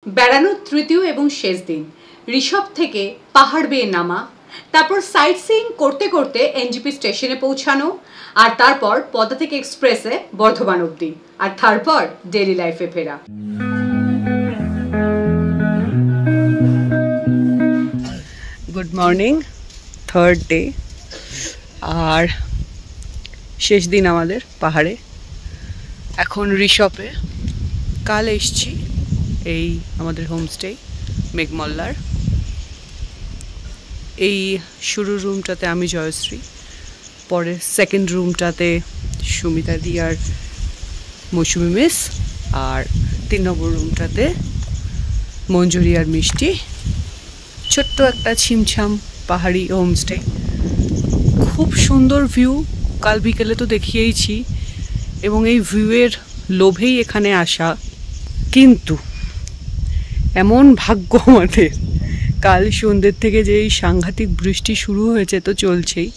বেড়ানোর তৃতীয় এবং শেষ দিন ঋষভ থেকে পাহাড় বেয়ে নামা, তারপর সাইট সিইং করতে করতে এনজেপি স্টেশনে পৌঁছানো, আর তারপর পদাতিক এক্সপ্রেসে বর্ধমান অবধি, আর তারপর ডেইলি লাইফে ফেরা। গুড মর্নিং, থার্ড ডে আর শেষ দিন আমাদের পাহাড়ে। এখন ঋষভে, কাল এসছি এই আমাদের হোমস্টে মেঘমল্লার। এই শুরুর রুমটাতে আমি জয়শ্রী, পরে সেকেন্ড রুমটাতে সুমিতা দি আর মৌসুমি মিস, আর 3 নম্বর রুমটাতে মঞ্জুরি আর মিষ্টি। ছোট্ট একটা ছিমছাম পাহাড়ি হোমস্টে, খুব সুন্দর ভিউ, কাল বিকেলে তো দেখিয়েইছি, এবং এই ভিউয়ের লোভেই এখানে আসা। কিন্তু এমন ভাগ্য আমাদের, কাল সন্ধ্যের থেকে যে এই সাংঘাতিক বৃষ্টি শুরু হয়েছে, তো চলছেই।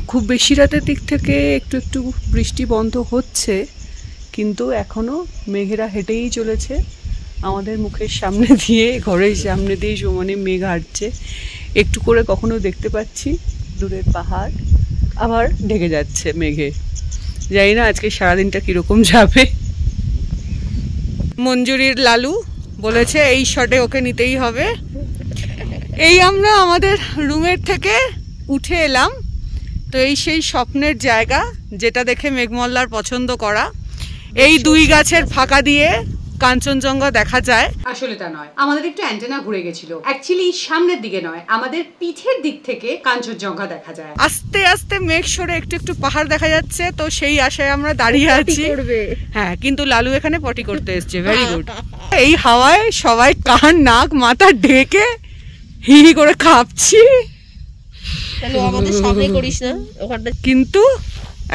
খুব বেশি রাতের দিক থেকে একটু একটু বৃষ্টি বন্ধ হচ্ছে, কিন্তু এখনও মেঘেরা হেঁটেই চলেছে আমাদের মুখের সামনে দিয়ে, ঘরের সামনে দিয়ে সমানে মেঘ হাঁটছে। একটু করে কখনো দেখতে পাচ্ছি দূরের পাহাড়, আবার ঢেকে যাচ্ছে মেঘে। জানি না আজকে সারাদিনটা কীরকম যাবে। মঞ্জুরির লালু বলেছে এই শটে ওকে নিতেই হবে। এই আমরা আমাদের রুমের থেকে উঠে এলাম, তো এই সেই স্বপ্নের জায়গা যেটা দেখে মেঘমল্লার পছন্দ করা। এই 2 গাছের ফাঁকা দিয়ে কাঞ্চনজঙ্ঘা দেখা যায়। আসলে তা নয়, আমাদের একটু অ্যান্টেনা ঘুরে গেছিল। অ্যাকচুয়ালি সামনের দিকে নয়, আমাদের পিঠের দিক থেকে কাঞ্চনজঙ্ঘা দেখা যায়। আস্তে আস্তে মেঘ সরে একটু একটু পাহাড় দেখা যাচ্ছে, তো সেই আশায় আমরা দাঁড়িয়ে আছি। হ্যাঁ, কিন্তু লালু এখানে পটি করতে এসছে। Very good. এই হাওয়ায় সবাই কান নাক মাথা ঢেকে হি হি করে কাঁপছি। কিন্তু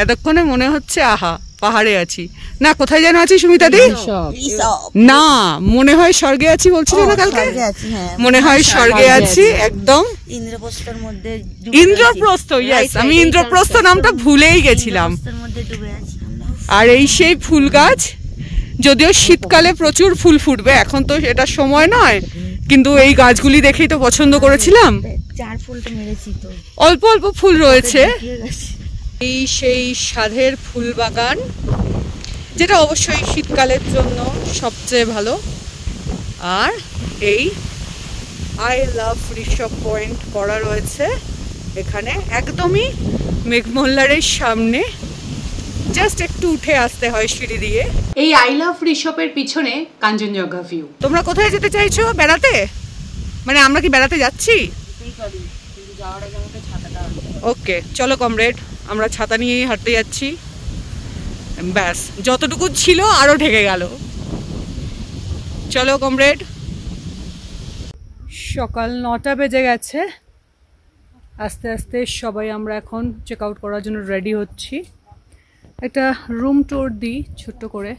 এতক্ষণে মনে হচ্ছে আহা পাহাড়ে আছি না, কোথায় যেন আছি সুমিতা দি? না, মনে হয় স্বর্গে আছি বলছিল না কালকে? মনে হয় স্বর্গে আছি একদম। ইন্দ্রপ্রস্থর মধ্যে, ইন্দ্রপ্রস্থ, ইয়েস, আমি ইন্দ্রপ্রস্থ নামটা ভুলেই গেছিলাম। আর এই সেই ফুল গাছ, যদিও শীতকালে প্রচুর ফুল ফুটবে, এখন তো এটা সময় নয়, কিন্তু এই গাছগুলি দেখেই তো পছন্দ করেছিলাম। অল্প অল্প ফুল রয়েছে। এই সেই সাধের ফুল বাগান, যেটা অবশ্যই শীতকালের জন্য সবচেয়ে ভালো। আর এই আই লাভ ঋষভ পয়েন্ট করা রয়েছে এখানে, একদমই মেঘমল্লারের সামনে, জাস্ট একটু উঠে আসতে হয় সিঁড়ি দিয়ে। এই আই লাভ ঋষভের পিছনে কাঞ্চনজঙ্ঘা ভিউ। তোমরা কোথায় যেতে চাইছো বেড়াতে? মানে আমরা কি বেড়াতে যাচ্ছি? ওকে, চলো কমরেড, আমরা ছাতা নিয়েই হাঁটতে যাচ্ছি। ব্যাস, যতটুকু ছিল আরো ঢেকে গেল। চলো কমরেড। সকাল 9টা বেজে গেছে। আস্তে আস্তে সবাই আমরা এখন চেক আউট করার জন্য রেডি হচ্ছি। একটা রুম ট্যুর দিই ছোট্ট করে।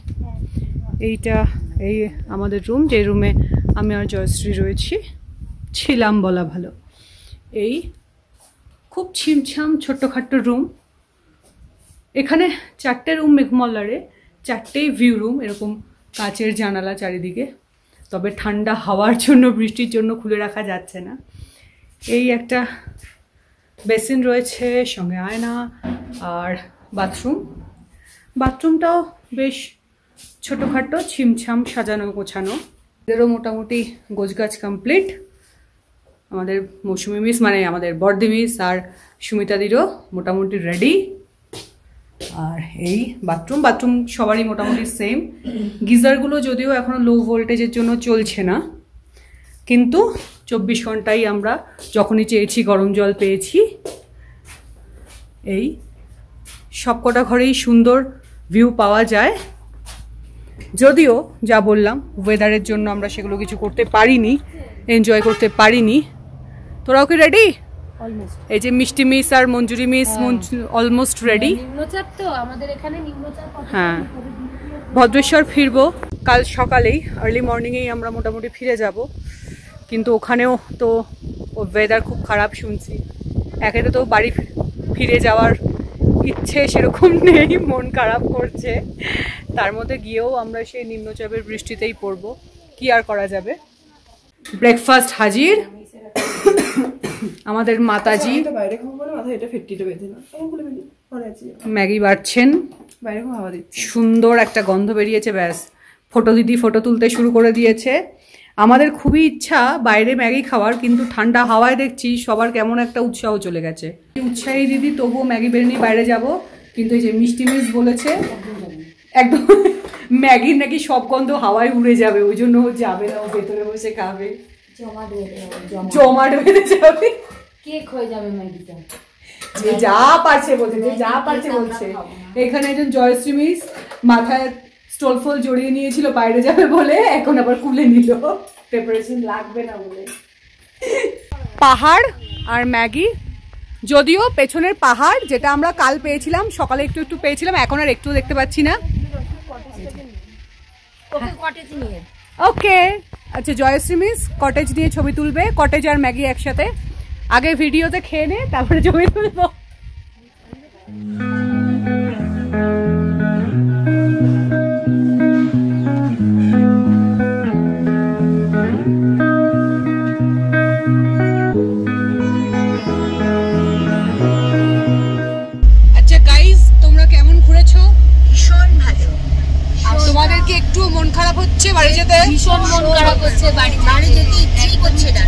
এইটা এই আমাদের রুম, যে রুমে আমি আর জয়শ্রী রয়েছি, ছিলাম বলা ভালো। এই খুব ছিমছাম ছোট্টখাট্ট রুম। এখানে 4টে রুম মেঘমল্লারে, 4টেই ভিউ রুম, এরকম কাচের জানালা চারিদিকে। তবে ঠান্ডা হাওয়ার জন্য, বৃষ্টির জন্য খুলে রাখা যাচ্ছে না। এই একটা বেসিন রয়েছে, সঙ্গে আয়না আর বাথরুম। বাথরুমটাও বেশ ছোটোখাটো, ছিমছাম, সাজানো গোছানো। এদেরও মোটামুটি গোছগাছ কমপ্লিট। আমাদের মৌসুমি মিস, মানে আমাদের বর্দি মিস আর সুমিতাদিরও মোটামুটি রেডি। আর এই বাথরুম সবারই মোটামুটি সেম। গিজারগুলো যদিও এখনও লো ভোল্টেজের জন্য চলছে না, কিন্তু 24 ঘন্টাই আমরা যখনই চেয়েছি গরম জল পেয়েছি। এই সবকটা ঘরেই সুন্দর ভিউ পাওয়া যায়, যদিও যা বললাম ওয়েদারের জন্য আমরা সেগুলো কিছু করতে পারিনি, এনজয় করতে পারিনি। তোরাও কি রেডি? এই যে মিষ্টি মিস আর মঞ্জুরি মিস অলমোস্ট রেডি। হ্যাঁ, ভদ্রেশ্বর ফিরবো কাল সকালেই, আর্লি মর্নিংয়েই আমরা মোটামুটি ফিরে যাব। কিন্তু ওখানেও তো ওয়েদার খুব খারাপ শুনছি। একে তো বাড়ি ফিরে যাওয়ার ইচ্ছে সেরকম নেই, মন খারাপ করছে। তার মধ্যে গিয়েও আমরা সেই নিম্নচাপের বৃষ্টিতেই পড়বো। কি আর করা যাবে। ব্রেকফাস্ট হাজির। আমাদের মাতাজি ম্যাগি বাড়ছেন, সুন্দর একটা গন্ধ বেরিয়েছে, ব্যাস ফটো দিদি ফটো তুলতে শুরু করে দিয়েছে। আমাদের খুবই ইচ্ছা বাইরে ম্যাগি খাওয়ার, কিন্তু ঠান্ডা হাওয়ায় দেখছি সবার কেমন একটা উৎসাহ চলে গেছে। উৎসাহী দিদি তবুও ম্যাগি বের নিয়ে বাইরে যাব, কিন্তু এই যে মিষ্টি মিস বলেছে একদম ম্যাগির নাকি সব গন্ধ হাওয়ায় উড়ে যাবে, ওই জন্য যাবে না, ও ভেতরে বসে খাবে, জমাট বেঁধে যাবে, কেক হয়ে যাবে ম্যাগিটা। যে যা পারছে বলছে, যে যা পারছে বলছে। এখানে একজন জয়শ্রী মিস মাথায় স্টোল ফল জড়িয়ে নিয়েছিল বাইরে যাবে বলে, এখন আবার খুলে নিল, প্রিপারেশন লাগবে না বলে। পাহাড় আর ম্যাগি, যদিও পেছনের পাহাড় যেটা আমরা কাল পেয়েছিলাম, সকালে একটু একটু পেয়েছিলাম, এখন আর একটু দেখতে পাচ্ছি না। ওকে, আচ্ছা জয়শ্রী মিস কটেজ নিয়ে ছবি তুলবে, কটেজ আর ম্যাগি একসাথে। আগে ভিডিওতে খেয়ে নে, তারপরে ছবি তুলবো। আচ্ছা গাইস, তোমরা কেমন ঘুরেছো? ভীষণ ভালো। তোমাদের কি একটু মন খারাপ হচ্ছে বাড়ি যেতে? ভীষণ মন খারাপ হচ্ছে, বাড়ি যেতে ইচ্ছেই করছে না।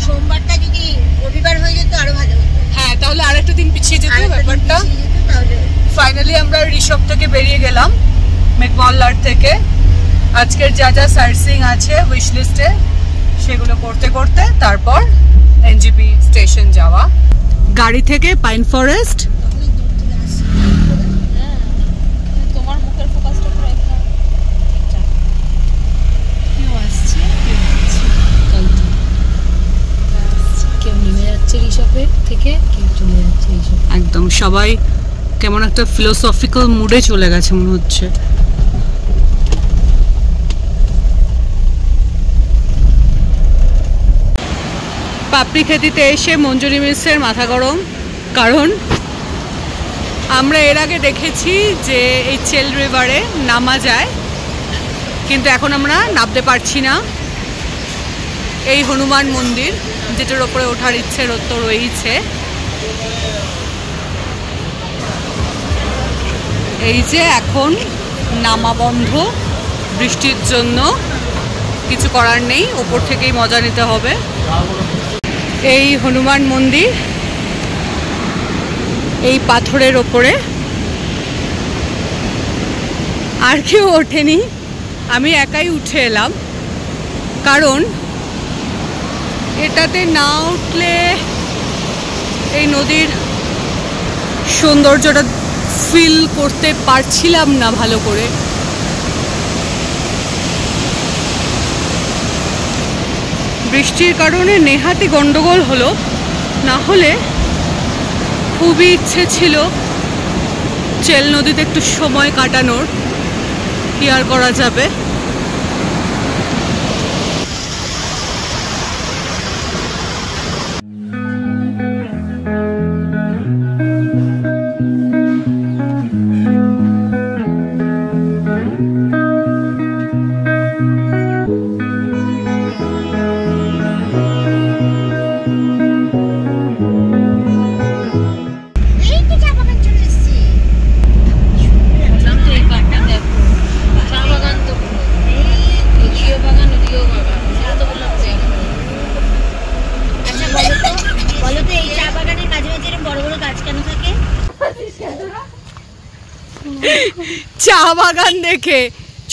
সোমবারটা যদি রবিবার হয়ে যেত আরো ভালো হতো। হ্যাঁ, তাহলে আরেকটা দিন পিছিয়ে যেত ব্যাপারটা। ফাইনালি আমরা ঋষভ থেকে বেরিয়ে গেলাম, মেঘমল্লার থেকে। আজকের যা যা সাইটসিং আছে উইশ লিস্টে, সেগুলো করতে করতে তারপর এনজিপি স্টেশন যাওয়া। গাড়ি থেকে পাইন ফরেস্ট। তোমার মুখের ফোকাসটা পুরো একদম কেউ আসছে, কেউ নেমে যাচ্ছে ঋষভের থেকে, কেউ চলে যাচ্ছে ঋষভ। একদম সবাই কেমন একটা ফিলোসফিক্যাল মুডে চলে গেছে মনে হচ্ছে। পাপড়ি খেতিতে এসে মঞ্জুরি মিসের মাথা গরম, কারণ আমরা এর আগে দেখেছি যে এই চেল রিভারে নামা যায়, কিন্তু এখন আমরা নামতে পারছি না। এই হনুমান মন্দির যেটার ওপরে ওঠার ইচ্ছে তো রয়েছে। এই যে এখন নামা বন্ধ বৃষ্টির জন্য, কিছু করার নেই, ওপর থেকেই মজা নিতে হবে। এই হনুমান মন্দির এই পাথরের ওপরে, আর কেউ ওঠেনি, আমি একাই উঠে এলাম, কারণ এটাতে না উঠলে এই নদীর সৌন্দর্যটা ফিল করতে পারছিলাম না ভালো করে। বৃষ্টির কারণে নেহাতি গন্ডগোল হলো, না হলে খুবই ইচ্ছে ছিল চেল নদীতে একটু সময় কাটানোর, কি আর করা যাবে। চা বাগান দেখে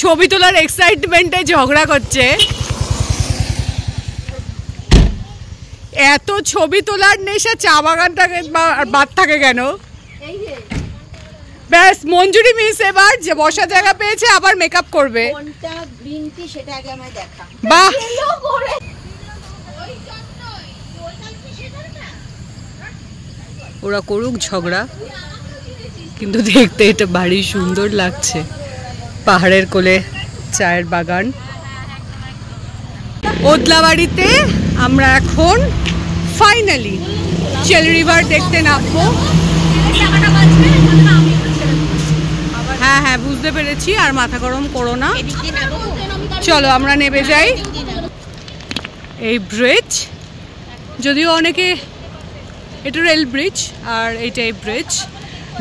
ছবি তোলার এক্সাইটমেন্টে ঝগড়া করছে। এত ছবি তোলার নেশা, চা বাগানটাকে বাদ থাকে কেন? ব্যাস মঞ্জুরি মিস এবার যে বসার জায়গা পেয়েছে, আবার মেকআপ করবে। বাহ, ওরা করুক ঝগড়া, কিন্তু দেখতে এটা ভারী সুন্দর লাগছে। পাহাড়ের কোলে চায়ের বাগান। ওদলাবাড়িতে আমরা এখন ফাইনালি চেল রিভার দেখতে নামবো। হ্যাঁ হ্যাঁ, বুঝতে পেরেছি, আর মাথা গরম করো না। চলো আমরা নেমে যাই। এই ব্রিজ, যদিও অনেকে, এটা রেল ব্রিজ আর এইটাই ব্রিজ,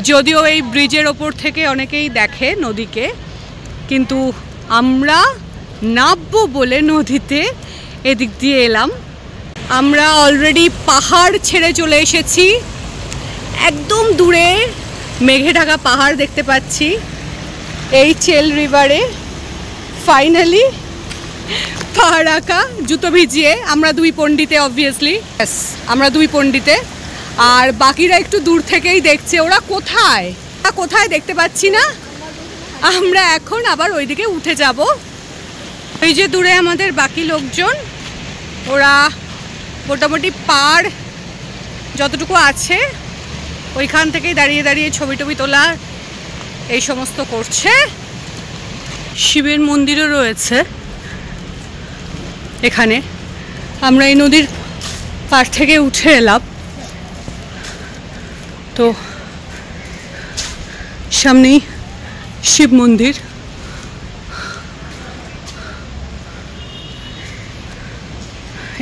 যদিও এই ব্রিজের ওপর থেকে অনেকেই দেখে নদীকে, কিন্তু আমরা নামবো বলে নদীতে এদিক দিয়ে এলাম। আমরা অলরেডি পাহাড় ছেড়ে চলে এসেছি, একদম দূরে মেঘে ঢাকা পাহাড় দেখতে পাচ্ছি। এই চেল রিভারে ফাইনালি পাহাড় আঁকা, জুতো ভিজিয়ে আমরা 2 পণ্ডিতে, অবভিয়াসলি আমরা 2 পণ্ডিতে, আর বাকিরা একটু দূর থেকেই দেখছে ওরা কোথায় কোথায় দেখতে পাচ্ছি না। আমরা এখন আবার ওইদিকে উঠে যাব। এই যে দূরে আমাদের বাকি লোকজন, ওরা মোটামুটি পাড় যতটুকু আছে ওইখান থেকেই দাঁড়িয়ে দাঁড়িয়ে ছবি টবি তোলা এই সমস্ত করছে। শিবের মন্দিরও রয়েছে এখানে। আমরা এই নদীর পাড় থেকে উঠে এলাম, তো সামনেই শিব মন্দির।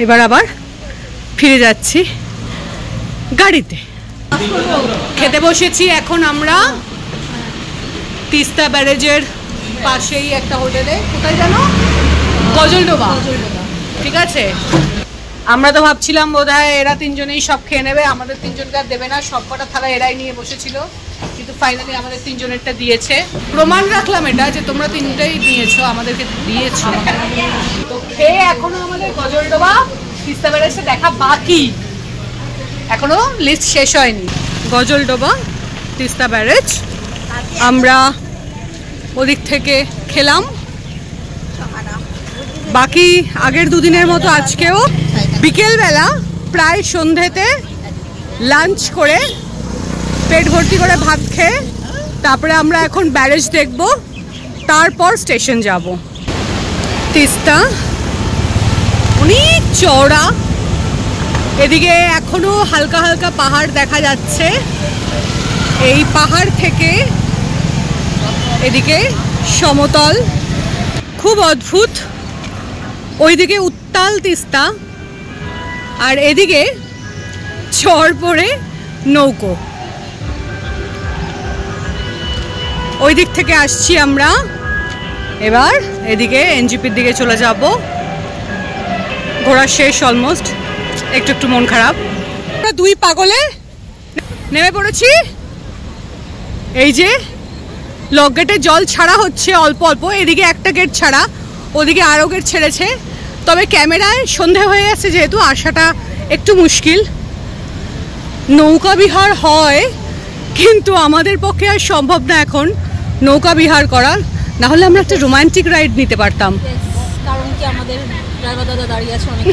এবার আবার ফিরে যাচ্ছি গাড়িতে। খেতে বসেছি এখন আমরা তিস্তা ব্যারেজের পাশেই একটা হোটেলে, কোথায় জানো, গজলডোবা। ঠিক আছে, আমরা তো ভাবছিলাম বোধহয় এরা 3 জনেই সব খেয়ে নেবে, আমাদের 3 জনকে আর দেবে না, সব কটা থালা এরাই নিয়ে বসেছিল, কিন্তু ফাইনালি আমাদের 3 জনেরটা দিয়েছে। প্রমাণ রাখলাম এটা যে তোমরা 3টাই নিয়েছো, আমাদেরকে দিয়েছো। তো খেয়ে এখনো আমাদের গজলডোবা তিস্তা ব্যারেজটা দেখা বাকি, এখনো লিস্ট শেষ হয়নি। গজলডোবা তিস্তা ব্যারেজ আমরা ওদিক থেকে খেলাম। বাকি আগের 2 দিনের মতো আজকেও বিকেলবেলা প্রায় সন্ধ্যেতে লাঞ্চ করে পেট ভর্তি করে ভাত খেয়ে তারপরে আমরা এখন ব্যারেজ দেখব, তারপর স্টেশন যাব। তিস্তা অনেক চওড়া, এদিকে এখনো হালকা হালকা পাহাড় দেখা যাচ্ছে। এই পাহাড় থেকে এদিকে সমতল, খুব অদ্ভুত। ওইদিকে উত্তাল তিস্তা আর এদিকে চর পড়ে নৌকো। ওই দিক থেকে আসছি আমরা, এবার এদিকে এনজিপির দিকে চলে যাব। ঘোরা শেষ অলমোস্ট, একটু একটু মন খারাপ। আমরা 2 পাগলে নেমে পড়েছি। এই যে লক গেটে জল ছাড়া হচ্ছে অল্প অল্প, এদিকে একটা গেট ছাড়া, ওদিকে আরও গেট ছেড়েছে। তবে ক্যামেরায় সন্ধে হয়ে গেছে যেহেতু আসাটা একটু মুশকিল। নৌকা বিহার হয় কিন্তু আমাদের পক্ষে আর সম্ভব না এখন নৌকা বিহার করা, না হলে আমরা একটা রোমান্টিক রাইড নিতে পারতাম। কারণ কি আমাদের ড্রাইভার দাদা দাঁড়িয়ে আছে অনেক,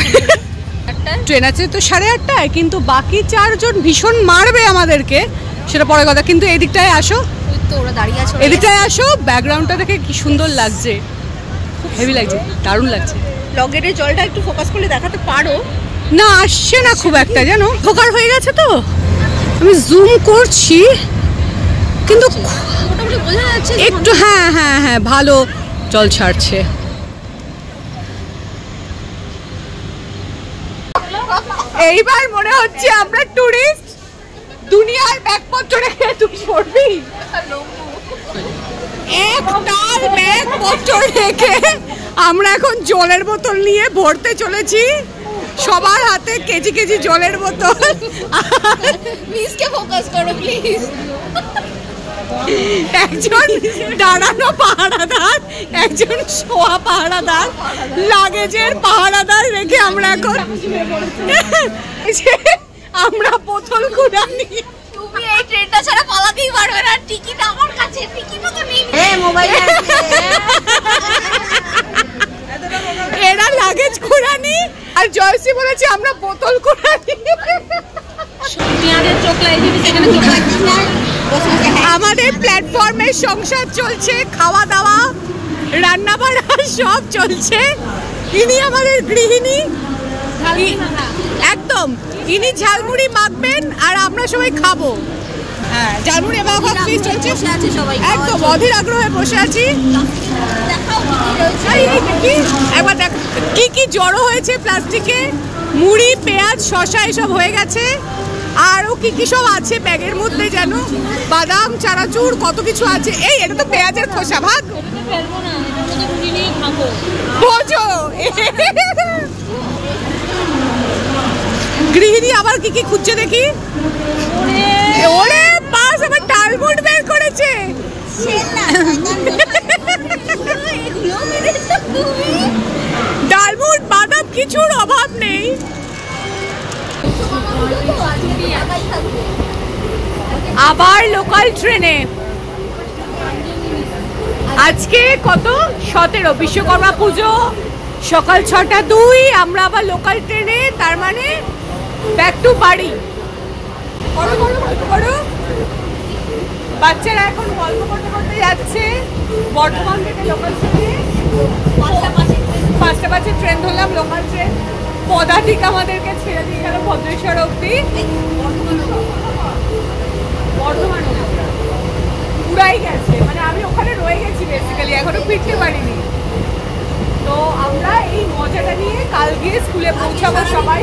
ট্রেন আছে তো 8:30টায়, কিন্তু বাকি 4 জন ভীষণ মারবে আমাদেরকে, সেটা পরে কথা। কিন্তু এই দিকটায় আসো, তো ওরা দাঁড়িয়ে আছে, এদিকটায় আসো, ব্যাকগ্রাউন্ডটা দেখে কি সুন্দর লাগছে, হেভি লাগছে, দারুণ লাগছে। লগেটের জলটা একটু ফোকাস করলে দেখাতে পারো না, আসছে না খুব একটা, জানো ফোকার হয়ে গেছে তো, আমি জুম করছি কিন্তু মোটামুটি বোঝা যাচ্ছে একটু। হ্যাঁ হ্যাঁ হ্যাঁ, ভালো জল ছাড়ছে। এইবার মনে হচ্ছে আমরা টুরিস্ট, দুনিয়ার ব্যাগপত্র রেখে তুই পড়বি, একটাল ব্যাগপত্র রেখে আমরা এখন জলের বোতল নিয়ে ভরতে চলেছি। সবার হাতে কেজি কেজি জলের বোতল। প্লিজকে ফোকাস করো প্লিজ। একজন দাঁড়ানো পাহারাদার, একজন শোয়া পাহারাদার, লাগেজের পাহারাদার রেখে আমরা এখন আমরা বোতল কুড়ানি। তুমি এই ট্রেনটা ছাড়া পালাতেই পারবে না, টিকিট আমার কাছে, টিকিটও তো নেই। মোবাইল এরা লাগেজ কুড়ানি আর জয়সী বলেছে আমরা বোতল কুড়ানি। আমাদের প্ল্যাটফর্মে সংসার চলছে, খাওয়া দাওয়া রান্না বান্না সব চলছে। ইনি আমাদের গৃহিণী, একদম ইনি ঝালমুড়ি মাখবেন আর আমরা সবাই খাবো। হ্যাঁ ঝালমুড়ি এবং ফিস্ট চলছে বসে আছে সবাই একদম অধীর আগ্রহে বসে আছি দেখাও কি রয়েছে একবার দেখ কি কি জড়ো হয়েছে প্লাস্টিকে মুড়ি পেঁয়াজ শসা এসব হয়ে গেছে আরও কি কি সব আছে ব্যাগের মধ্যে যেন বাদাম চানাচুর কত কিছু আছে এই এটা তো পেঁয়াজের খোসা ভাগ ফেলবো না এটার মধ্যে মুড়ি নিয়ে খাবো বোঝো গৃহিণী আবার কি কি খুঁজছে দেখি ওরে পাস আবার ডালমুট বের করেছে ডালমুট বাদাম কিছুর অভাব নেই আবার লোকাল ট্রেনে আজকে কত 17 বিশ্বকর্মা পুজো সকাল 6:02 আমরা আবার লোকাল ট্রেনে তার মানে ব্যাক টু বাড়ি বাচ্চারা এখন গল্প করতে করতে যাচ্ছে বর্ধমান থেকে লোকাল ট্রেনে 5টা বাজে ট্রেন ধরলাম লোকাল ট্রেন পদাতিক আমাদেরকে ছেড়ে দিয়ে গেল ভদ্রেশ্বর অব্দি বর্ধমান পুরাই গেছে মানে আমি ওখানে রয়ে গেছি বেসিক্যালি এখনো ফিরতে পারিনি তো আমরা এই মজাটা নিয়ে কাল গিয়ে স্কুলে পৌঁছাবো সবাই